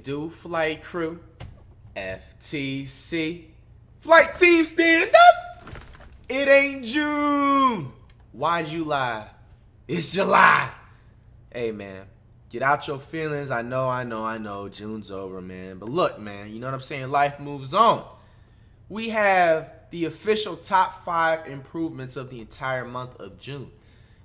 Do flight crew, FTC, flight team stand up. It ain't June. Why'd you lie? It's July. Hey man, get out your feelings. I know. June's over, man. But look, man, you know what I'm saying? Life moves on. We have the official top 5 improvements of the entire month of June.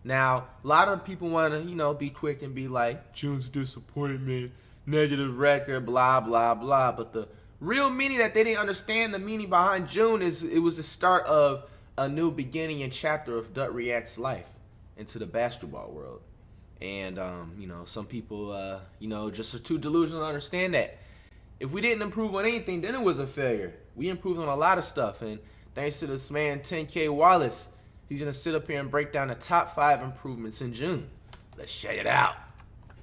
Now, a lot of people want to, be quick and be like, June's a disappointment, negative record, blah, blah, blah. But the real meaning that they didn't understand, the meaning behind June, is it was the start of a new beginning and chapter of FlightReacts' life into the basketball world. And, some people, just are too delusional to understand that. If we didn't improve on anything, then it was a failure. We improved on a lot of stuff. And thanks to this man, 10K Wallace, he's going to sit up here and break down the top 5 improvements in June. Let's check it out.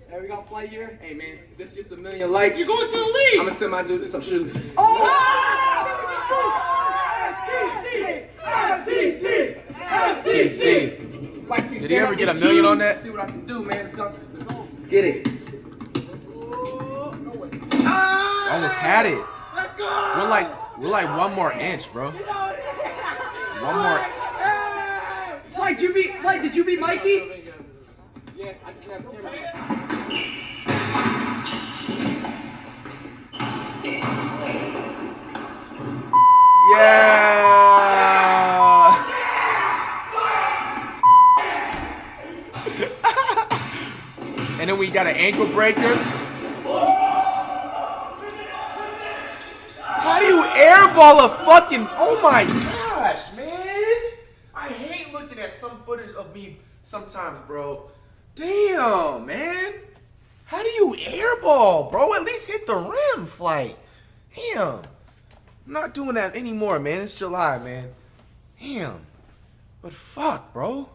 Hey, we got flight here. Hey, man, if this gets 1 million likes, You're going to the league. I'm going to send my dude some shoes. Oh! TC. Flight Did he ever get 1 million on that? See what I can do, man. Let's get it. Almost had it. Let's go. We're like 1 more inch, bro. 1 more. Flight, did you beat Mikey? Yeah, I just have the camera. Yeah. And then we got an ankle breaker. How do you airball a fucking... Oh my gosh, man. I hate looking at some footage of me sometimes, bro. Damn, man. How do you airball, bro? At least hit the rim, Flight. Damn. I'm not doing that anymore, man. It's July, man. Damn. But fuck, bro.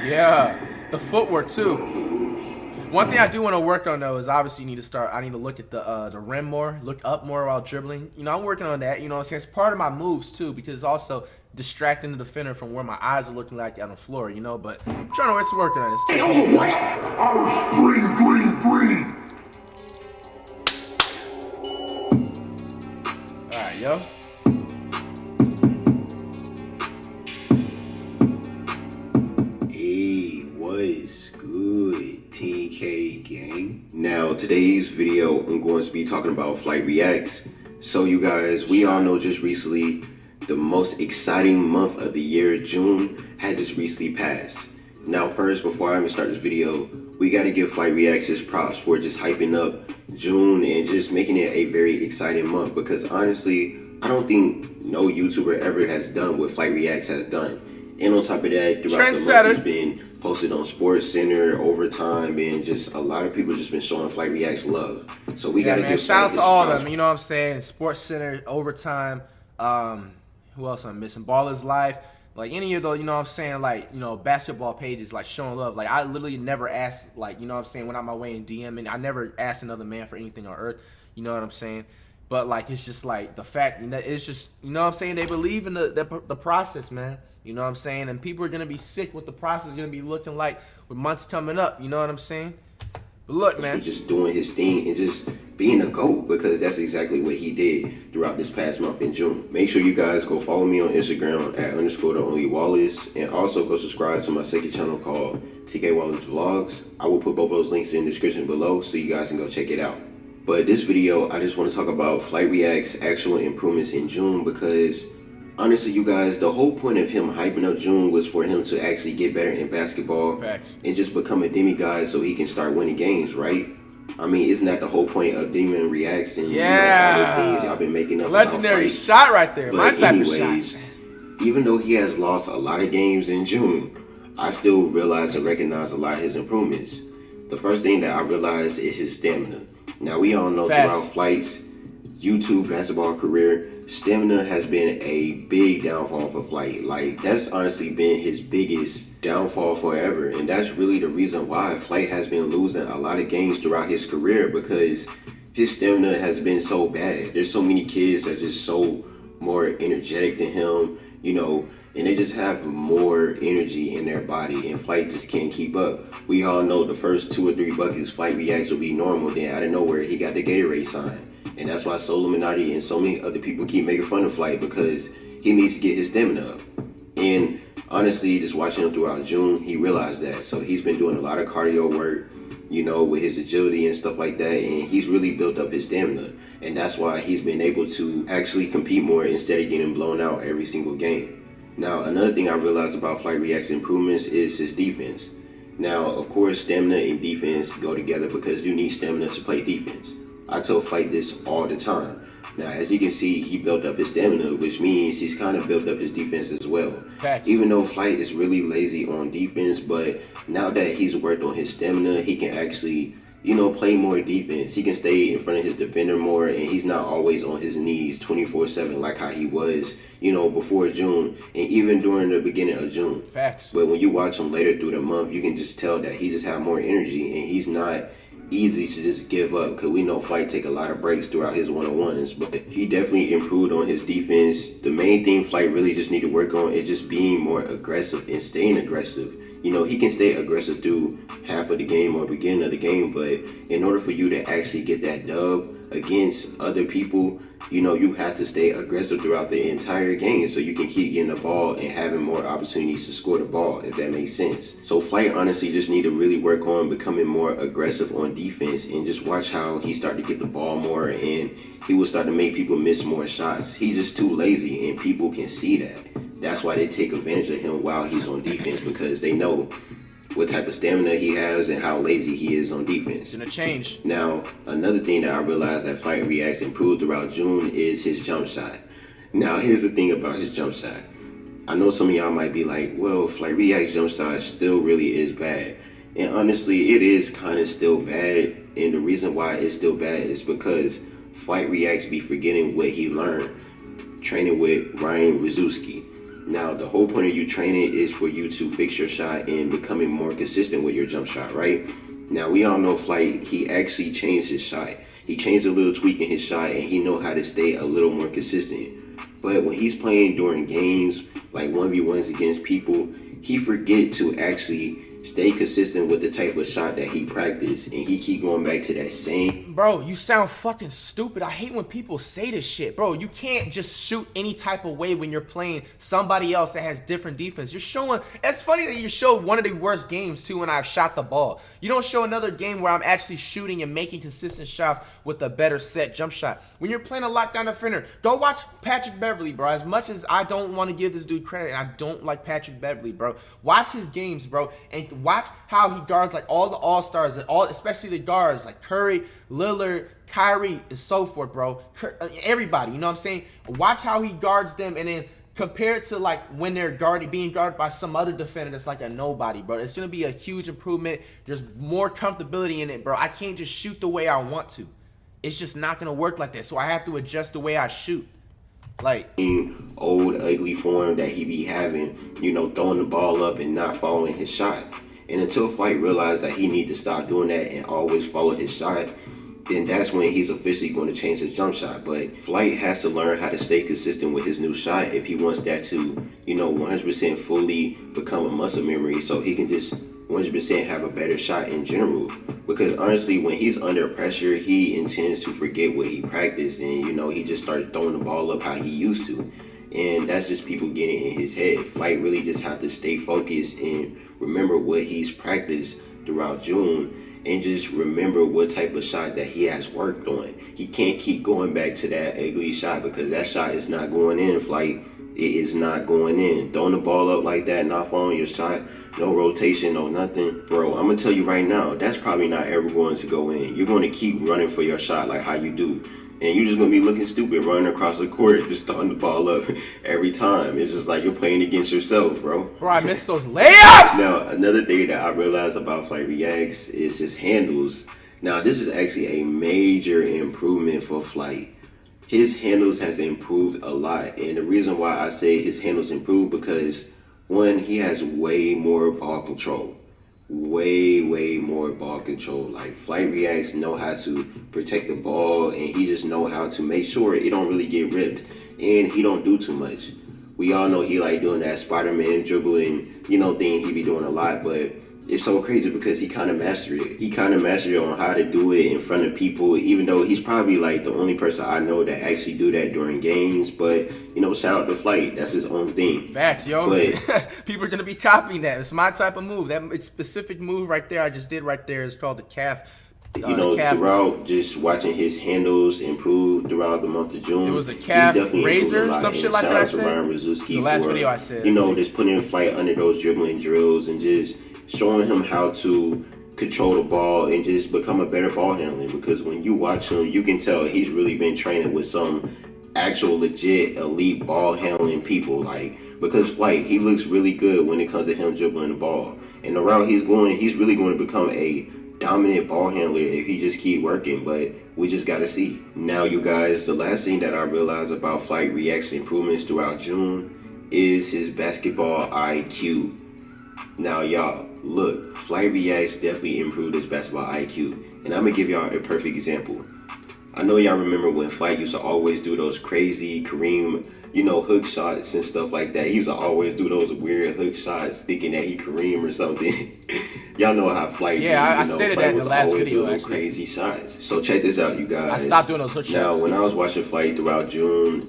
Yeah, the footwork too. One thing I do want to work on though is obviously I need to look at the rim more, look up more while dribbling. I'm working on that, what I'm saying? It's part of my moves too, because it's also distracting the defender from where my eyes are looking like on the floor, but I'm trying to work on this too. Alright, yo. Now, today's video, I'm going to be talking about FlightReacts. So you guys, we all know just recently, the most exciting month of the year, June, had just recently passed. Now first, before I even start this video, we got to give FlightReacts his props for just hyping up June and just making it a very exciting month, because honestly, I don't think no YouTuber ever has done what FlightReacts has done. And on top of that, throughout the month, it's been posted on Sports Center, Overtime, and just a lot of people just been showing FlightReacts love. So we gotta give shout out to all of them. You know what I'm saying? Sports Center, Overtime. Who else I'm missing? Baller's Life. Like any of those, basketball pages, like showing love. Like I literally never asked, went out my way and DM, and I never asked another man for anything on earth. You know what I'm saying? But it's just the fact that it's just, they believe in the process, man. You know what I'm saying? And people are going to be sick what the process is going to be looking like with months coming up. You know what I'm saying? But look, man. Just doing his thing and just being a GOAT, because that's exactly what he did throughout this past month in June. Make sure you guys go follow me on Instagram at _theonlywallace, and also go subscribe to my second channel called TK Wallace Vlogs. I will put both those links in the description below so you guys can go check it out. But this video, I just want to talk about FlightReacts' actual improvements in June, because honestly, you guys, the whole point of him hyping up June was for him to actually get better in basketball. Facts. And just become a demigod so he can start winning games, right? I mean, isn't that the whole point of Demon Reacts and all those things y'all been making up? Legendary shot right there. My type of shot. Even though he has lost a lot of games in June, I still realize and recognize a lot of his improvements. The first thing that I realized is his stamina. Now, we all know throughout Flight's YouTube basketball career, stamina has been a big downfall for Flight. That's honestly been his biggest downfall forever, and that's really the reason why Flight has been losing a lot of games throughout his career, because his stamina has been so bad. There's so many kids that just so more energetic than him. you know, and they just have more energy in their body, and Flight just can't keep up. We all know the first 2 or 3 buckets, Flight reacts will be normal, then out of nowhere, he got the Gatorade sign. And that's why Soul Illuminati and so many other people keep making fun of Flight, because he needs to get his stamina up. And honestly, just watching him throughout June, he realized that. So he's been doing a lot of cardio work, you know, with his agility and stuff like that, and he's really built up his stamina. And that's why he's been able to actually compete more instead of getting blown out every single game. Now, another thing I realized about FlightReacts improvements is his defense. Now, of course, stamina and defense go together because you need stamina to play defense. I tell Flight this all the time. Now, as you can see, he built up his stamina, which means he's kind of built up his defense as well. Facts. Even though Flight is really lazy on defense, but now that he's worked on his stamina, he can actually, you know, play more defense. He can stay in front of his defender more, and he's not always on his knees 24/7 like how he was, you know, before June and even during the beginning of June. Facts. But when you watch him later through the month, you can just tell that he just have more energy, and he's not easy to just give up, because we know Flight take a lot of breaks throughout his one-on-ones, but he definitely improved on his defense. The main thing Flight really just need to work on is just being more aggressive and staying aggressive. You know, he can stay aggressive through half of the game or beginning of the game, but in order for you to actually get that dub against other people, you know, you have to stay aggressive throughout the entire game so you can keep getting the ball and having more opportunities to score the ball, if that makes sense. So Flight honestly just need to really work on becoming more aggressive on defense, and just watch how he start to get the ball more, and he will start to make people miss more shots. He's just too lazy, and people can see that. That's why they take advantage of him while he's on defense, because they know what type of stamina he has and how lazy he is on defense. It's gonna change. Now, another thing that I realized that FlightReacts improved throughout June is his jump shot. Now, here's the thing about his jump shot. I know some of y'all might be like, well, FlightReacts jump shot still really is bad. And honestly, it is kind of still bad. And the reason why it's still bad is because FlightReacts be forgetting what he learned training with Ryan Rzouski. Now, the whole point of you training is for you to fix your shot and becoming more consistent with your jump shot, right? Now, we all know Flight, he actually changed his shot. He changed a little tweak in his shot, and he know how to stay a little more consistent. But when he's playing during games, like 1v1s against people, he forget to actually stay consistent with the type of shot that he practiced, and he keep going back to that same. Bro, you sound fucking stupid. I hate when people say this shit. Bro, you can't just shoot any type of way when you're playing somebody else that has different defense. You're showing, it's funny that you showed one of the worst games too when I shot the ball. You don't show another game where I'm actually shooting and making consistent shots with a better set jump shot. When you're playing a lockdown defender, go watch Patrick Beverly, bro. As much as I don't want to give this dude credit, and I don't like Patrick Beverly, bro, watch his games, bro, and watch how he guards like all the all-stars, and all, especially the guards like Curry, Lillard, Kyrie, and so forth, bro. Everybody, you know what I'm saying? Watch how he guards them, and then compare it to like when they're being guarded by some other defender that's like a nobody, bro. It's gonna be a huge improvement. There's more comfortability in it, bro. I can't just shoot the way I want to. It's just not gonna work like that. So I have to adjust the way I shoot. Like old ugly form that he be having, you know, throwing the ball up and not following his shot. And until Flight realized that he need to stop doing that and always follow his shot, then that's when he's officially going to change his jump shot. But Flight has to learn how to stay consistent with his new shot if he wants that to, you know, 100% fully become a muscle memory, so he can just 100% have a better shot in general. Because honestly, when he's under pressure, he intends to forget what he practiced, and you know, he just starts throwing the ball up how he used to. And that's just people getting in his head. Flight really just have to stay focused and remember what he's practiced throughout June, and just remember what type of shot that he has worked on. He can't keep going back to that ugly shot, because that shot is not going in, Flight. It is not going in. Throwing the ball up like that, not following your shot, no rotation, no nothing. Bro, I'm going to tell you right now, that's probably not ever going to go in. You're going to keep running for your shot like how you do. And you're just going to be looking stupid running across the court, just throwing the ball up every time. It's just like you're playing against yourself, bro. Bro, I missed those layups! Now, another thing that I realized about FlightReacts is his handles. Now, this is actually a major improvement for Flight. His handles has improved a lot, and the reason why I say his handles improved because, one, he has way more ball control. Way more ball control. Like, FlightReacts know how to protect the ball, and he just know how to make sure it don't really get ripped, and he don't do too much. We all know he like doing that Spider-Man dribbling, thing he be doing a lot, but it's so crazy because he kind of mastered it. He kind of mastered it on how to do it in front of people, even though he's probably like the only person I know that actually do that during games. But, shout out to Flight. That's his own thing. Facts, yo. But people are going to be copying that. It's my type of move. That specific move right there I just did right there is called the calf. Throughout just watching his handles improve throughout the month of June. It was a calf razor, some shit like that I said. The last video I said. Just putting Flight under those dribbling drills and just showing him how to control the ball and just become a better ball handler. Because when you watch him, you can tell he's really been training with some actual legit elite ball handling people. Because Flight, he looks really good when it comes to him dribbling the ball. And the route he's going, he's really going to become a dominant ball handler if he just keep working, but we just gotta see. Now, you guys, the last thing that I realized about FlightReacts improvements throughout June is his basketball IQ. Now, y'all, look, FlightReacts definitely improved his basketball IQ, and I'm gonna give y'all a perfect example. I know y'all remember when Flight used to always do those crazy Kareem, hook shots and stuff like that. He used to always do those weird hook shots thinking that he Kareem or something. Y'all know how Flight I stated that in the last video, actually. Crazy shots. So check this out, you guys. I stopped doing those hook shots. Now, when I was watching Flight throughout June,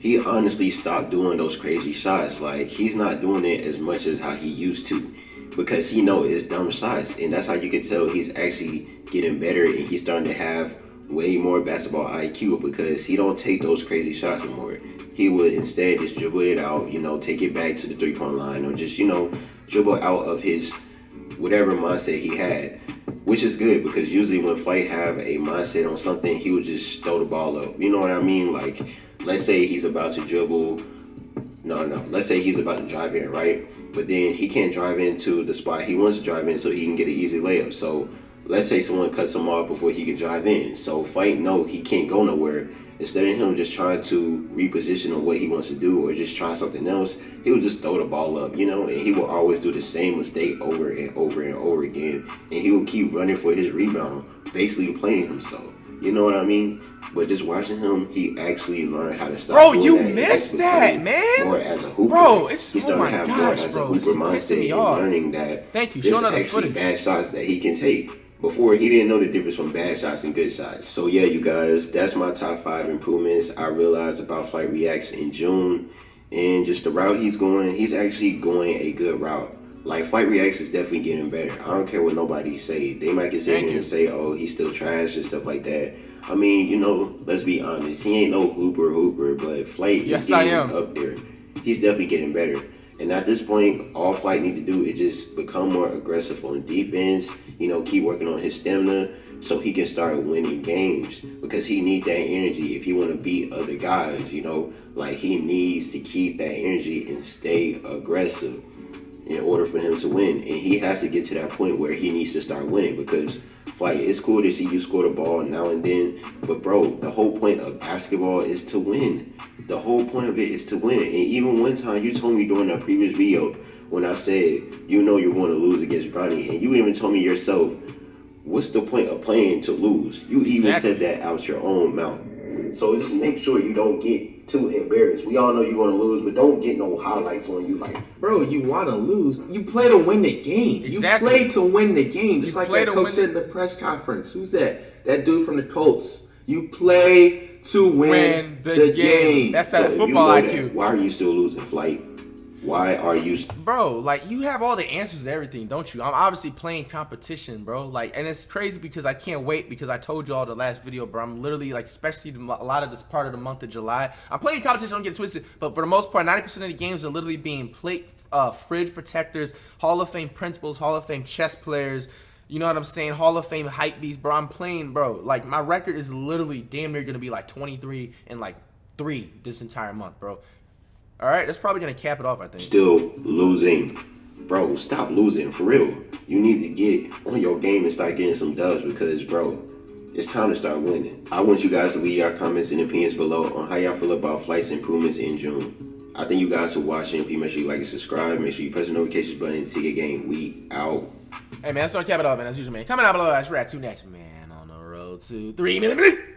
he honestly stopped doing those crazy shots. He's not doing it as much as how he used to. Because he know it's dumb shots. And that's how you can tell he's actually getting better and he's starting to have way more basketball IQ, because he don't take those crazy shots anymore. He would instead just dribble it out, take it back to the 3-point line, or just, dribble out of his whatever mindset he had, which is good, because usually when Flight have a mindset on something, he would just throw the ball up. You know what I mean? Let's say he's about to dribble. Let's say he's about to drive in, right? But then he can't drive into the spot he wants to drive in so he can get an easy layup. So let's say someone cuts him off before he can drive in. So Flight know he can't go nowhere. Instead of him just trying to reposition on what he wants to do or just try something else, he would just throw the ball up, and he will always do the same mistake over and over and over again. And he will keep running for his rebound, basically playing himself. You know what I mean? But just watching him, he actually learned how to stop. Bro, you missed that, man. More as a hooper. Bro, he's starting to have more as a hooper mindset and learning that Thank you. Show another there's actually footage. bad shots that he can take. Before, he didn't know the difference from bad shots and good shots. So yeah, you guys, that's my top 5 improvements I realized about FlightReacts in June. And just the route he's going, he's actually going a good route. FlightReacts is definitely getting better. I don't care what nobody say. They might get sit here and say, oh, he's still trash and stuff like that. I mean, let's be honest. He ain't no hooper, but Flight is getting up there. He's definitely getting better. And at this point, all Flight need to do is just become more aggressive on defense, keep working on his stamina so he can start winning games, because he needs that energy if he want to beat other guys, he needs to keep that energy and stay aggressive in order for him to win. And he has to get to that point where he needs to start winning, because Flight, it's cool to see you score the ball now and then, but bro, the whole point of basketball is to win. The whole point of it is to win. And even one time you told me during a previous video when I said, you're going to lose against Bronny, and you even told me yourself, what's the point of playing to lose? You even said that out your own mouth. So just make sure you don't get too embarrassed. We all know you're going to lose, but don't get no highlights on you bro, you want to lose. You play to win the game. Exactly. You play to win the game. Just like that coach said in the press conference. Who's that? That dude from the Colts. You play to win the game. That's that football IQ. Why are you still losing, Flight? Why are you... Bro, you have all the answers to everything, don't you? I'm obviously playing competition, bro. And it's crazy because I can't wait, because I told you all the last video, bro. I'm literally, especially a lot of this part of the month of July. I'm playing competition, don't get it twisted. But for the most part, 90% of the games are literally being played, fridge protectors, Hall of Fame principals, Hall of Fame chess players. You know what I'm saying? Hall of Fame hype beast, bro. I'm playing, bro. My record is literally damn near going to be 23 and 3 this entire month, bro. All right, that's probably going to cap it off, I think. Still losing. Bro, stop losing, for real. You need to get on your game and start getting some dubs, because, bro, it's time to start winning. I want you guys to leave your comments and opinions below on how y'all feel about Flight's improvements in June. I thank you guys for watching. Please make sure you like and subscribe. Make sure you press the notifications button to see a game. We out. Hey, man, that's not cap it off, man. That's usual, man. Comment down below. That's Rat 2 next, man. On the road to 3 million.